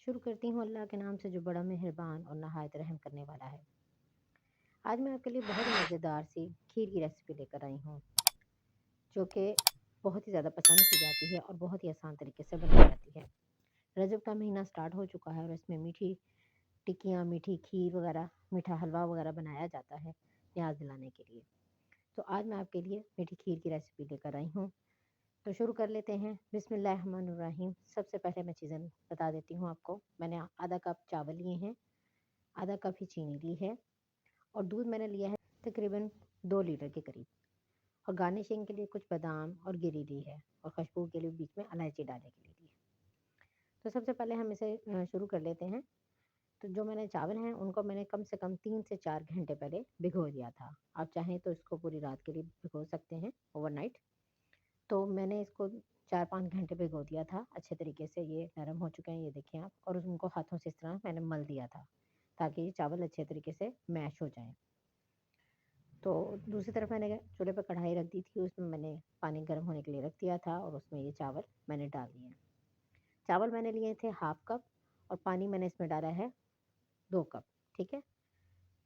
शुरू करती हूँ अल्लाह के नाम से जो बड़ा मेहरबान और नहायत रहम करने वाला है। आज मैं आपके लिए बहुत ही मज़ेदार सी खीर की रेसिपी लेकर आई हूँ, जो कि बहुत ही ज़्यादा पसंद की जाती है और बहुत ही आसान तरीके से बनाई जाती है। रजब का महीना स्टार्ट हो चुका है और इसमें मीठी टिक्कियाँ, मीठी खीर वगैरह, मीठा हलवा वगैरह बनाया जाता है याद दिलाने के लिए। तो आज मैं आपके लिए मीठी खीर की रेसिपी लेकर आई हूँ। तो शुरू कर लेते हैं। बिस्मिल्लाहिर्रहमानिर्रहीम। सबसे पहले मैं चीज़ें बता देती हूँ आपको। मैंने आधा कप चावल लिए हैं, आधा कप ही चीनी ली है और दूध मैंने लिया है तकरीबन 2 लीटर के करीब। और गार्निशिंग के लिए कुछ बादाम और गिरी ली है और खुशबू के लिए बीच में इलायची डालने के लिए ली है। तो सबसे पहले हम इसे शुरू कर लेते हैं। तो जो मैंने चावल हैं उनको मैंने कम से कम 3 से 4 घंटे पहले भिगो दिया था। आप चाहें तो इसको पूरी रात के लिए भिगो सकते हैं, ओवरनाइट। तो मैंने इसको 4-5 घंटे भिगो दिया था। अच्छे तरीके से ये नरम हो चुके हैं, ये देखिए आप। और उनको हाथों से इस तरह मैंने मल दिया था ताकि ये चावल अच्छे तरीके से मैश हो जाएँ। तो दूसरी तरफ मैंने चूल्हे पे कढ़ाई रख दी थी, उसमें मैंने पानी गर्म होने के लिए रख दिया था और उसमें ये चावल मैंने डाल दिए। चावल मैंने लिए थे हाफ कप और पानी मैंने इसमें डाला है 2 कप, ठीक है?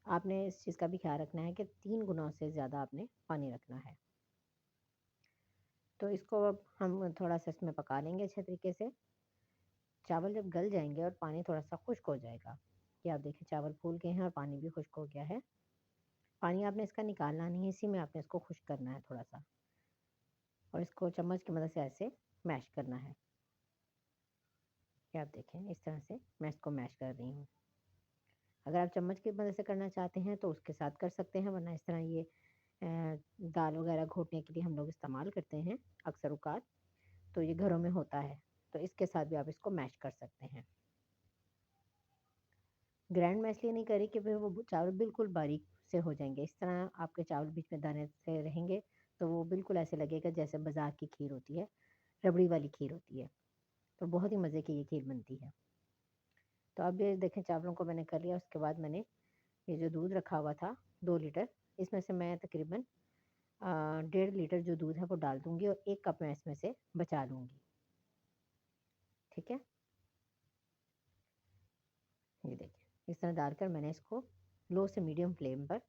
आपने इस चीज़ का भी ख्याल रखना है कि 3 गुना से ज़्यादा आपने पानी रखना है। तो इसको अब हम थोड़ा-सा इसमें पका लेंगे अच्छे तरीके से। चावल जब गल जाएँगे और पानी थोड़ा-सा खुश्क हो जाएगा, ये आप देखिए चावल फूल गए हैं और पानी भी खुश्क हो गया है। पानी आपने इसका निकालना नहीं है, इसी में आपने इसको खुश्क करना है थोड़ा-सा और इसको चम्मच की मदद से ऐसे मैश करना है। ये आप देखें इस तरह से मैं इसको मैश कर रही हूँ। अगर आप चम्मच की मदद से करना चाहते हैं तो उसके साथ कर सकते हैं, वरना इस तरह ये दाल वगैरह घोटने के लिए हम लोग इस्तेमाल करते हैं अक्सर औक़ात, तो ये घरों में होता है। तो इसके साथ भी आप इसको मैश कर सकते हैं। ग्राइंड मैं इसलिए नहीं कर रही कि फिर वो चावल बिल्कुल बारीक से हो जाएँगे। इस तरह आपके चावल बीच में दाने से रहेंगे, तो वो बिल्कुल ऐसे लगेगा जैसे बाज़ार की खीर होती है, रबड़ी वाली खीर होती है। तो बहुत ही मज़े की ये खीर बनती है। तो अब ये देखें चावलों को मैंने कर लिया, उसके बाद मैंने ये जो दूध रखा हुआ था 2 लीटर, इसमें से मैं तकरीबन 1.5 लीटर जो दूध है वो डाल दूँगी और 1 कप मैं इसमें से बचा लूँगी। ठीक है? ये देखिए, इस तरह डालकर मैंने इसको लो से मीडियम फ्लेम पर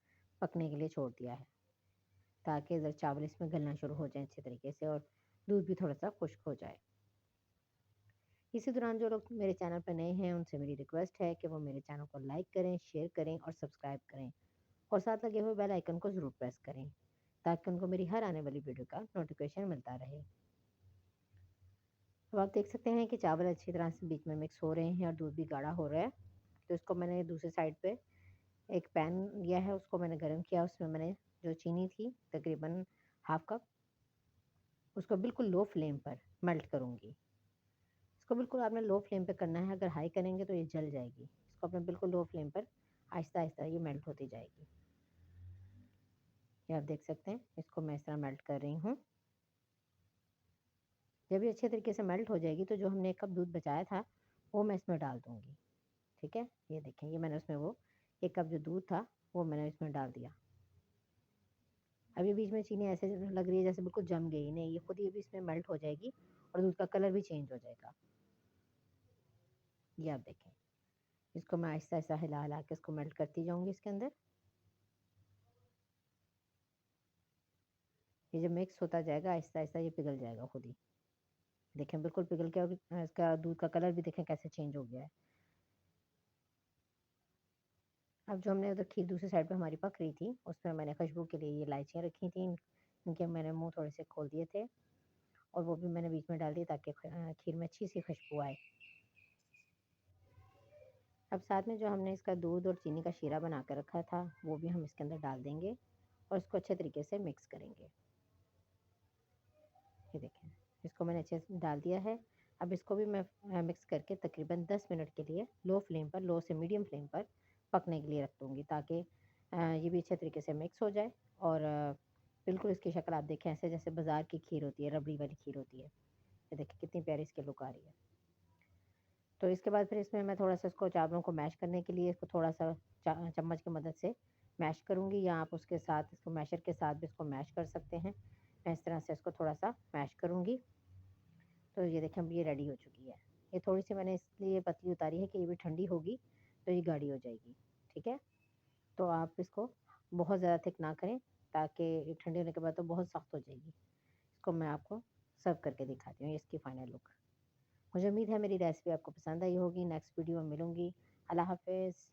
पकने के लिए छोड़ दिया है, ताकि इधर चावल इसमें गलना शुरू हो जाएँ अच्छे तरीके से और दूध भी थोड़ा-सा खुश्क हो जाए। इसी दौरान जो लोग मेरे चैनल पर नए हैं, उनसे मेरी रिक्वेस्ट है कि वो मेरे चैनल को लाइक करें, शेयर करें और सब्सक्राइब करें और साथ लगे हुए बेल आइकन को ज़रूर प्रेस करें, ताकि उनको मेरी हर आने वाली वीडियो का नोटिफिकेशन मिलता रहे। अब आप देख सकते हैं कि चावल अच्छी तरह से बीच में मिक्स हो रहे हैं और दूध भी गाढ़ा हो रहा है। तो इसको मैंने दूसरी साइड पे एक पैन लिया है, उसको मैंने गरम किया, उसमें मैंने जो चीनी थी तकरीबन हाफ कप, उसको बिल्कुल लो फ्लेम पर मेल्ट करूँगी। इसको बिल्कुल आपने लो फ्लेम पे करना है, अगर हाई करेंगे तो ये जल जाएगी। इसको आपने बिल्कुल लो फ्लेम पर आहिस्ता-आहिस्ता ये मेल्ट होती जाएगी। ये आप देख सकते हैं, इसको मैं इस तरह मेल्ट कर रही हूँ। जब ये अच्छे तरीके से मेल्ट हो जाएगी तो जो हमने 1 कप दूध बचाया था, वो मैं इसमें डाल दूँगी। ठीक है? ये देखें, ये मैंने उसमें वो 1 कप जो दूध था, वो मैंने इसमें डाल दिया। अभी बीच में चीनी ऐसे लग रही है जैसे बिल्कुल जम गई, नहीं, ये खुद ही अभी इसमें मेल्ट हो जाएगी और दूध का कलर भी चेंज हो जाएगा। ये आप देखें, इसको मैं आहिस्ता-आहिस्ता हिला-हिला के इसको मेल्ट करती जाऊँगी इसके अंदर। ये जब मिक्स होता जाएगा आहिस्ता-आहिस्ता ये पिघल जाएगा खुद ही। देखें बिल्कुल पिघल के और इसका दूध का कलर भी देखें कैसे चेंज हो गया है। अब जो हमने उधर खीर दूसरी साइड पे हमारी पक रही थी, उसमें मैंने खुशबू के लिए ये इलायचियाँ रखी थी, इनके मैंने मुँह थोड़े से खोल दिए थे और वो भी मैंने बीच में डाल दी ताकि खीर में अच्छी सी खुशबू आए। अब साथ में जो हमने इसका दूध और चीनी का शीरा बना कर रखा था, वो भी हम इसके अंदर डाल देंगे और इसको अच्छे तरीके से मिक्स करेंगे। ये देखें, इसको मैंने अच्छे से डाल दिया है। अब इसको भी मैं मिक्स करके तकरीबन 10 मिनट के लिए लो फ्लेम पर, लो से मीडियम फ्लेम पर पकने के लिए रख दूँगी, ताकि ये भी अच्छे तरीके से मिक्स हो जाए और बिल्कुल इसकी शक्ल आप देखें ऐसे जैसे बाज़ार की खीर होती है, रबड़ी वाली खीर होती है। ये देखिए कितनी प्यारी इसकी लुक आ रही है। तो इसके बाद फिर इसमें मैं थोड़ा-सा इसको चावलों को मैश करने के लिए इसको थोड़ा-सा चम्मच की मदद से मैश करूँगी, या आप उसके साथ इसको मैशर के साथ भी इसको मैश कर सकते हैं। मैं इस तरह से इसको थोड़ा-सा मैश करूँगी। तो ये देखें अब ये रेडी हो चुकी है। ये थोड़ी-सी मैंने इसलिए पतली उतारी है कि ये भी ठंडी होगी तो ये गाढ़ी हो जाएगी, ठीक है? तो आप इसको बहुत ज़्यादा थिक ना करें, ताकि ये ठंडी होने के बाद तो बहुत सख्त हो जाएगी। इसको मैं आपको सर्व करके दिखाती हूँ, ये इसकी फाइनल लुक। मुझे उम्मीद है मेरी रेसिपी आपको पसंद आई होगी। नेक्स्ट वीडियो में मिलूँगी। अल्लाह हाफ़िज़।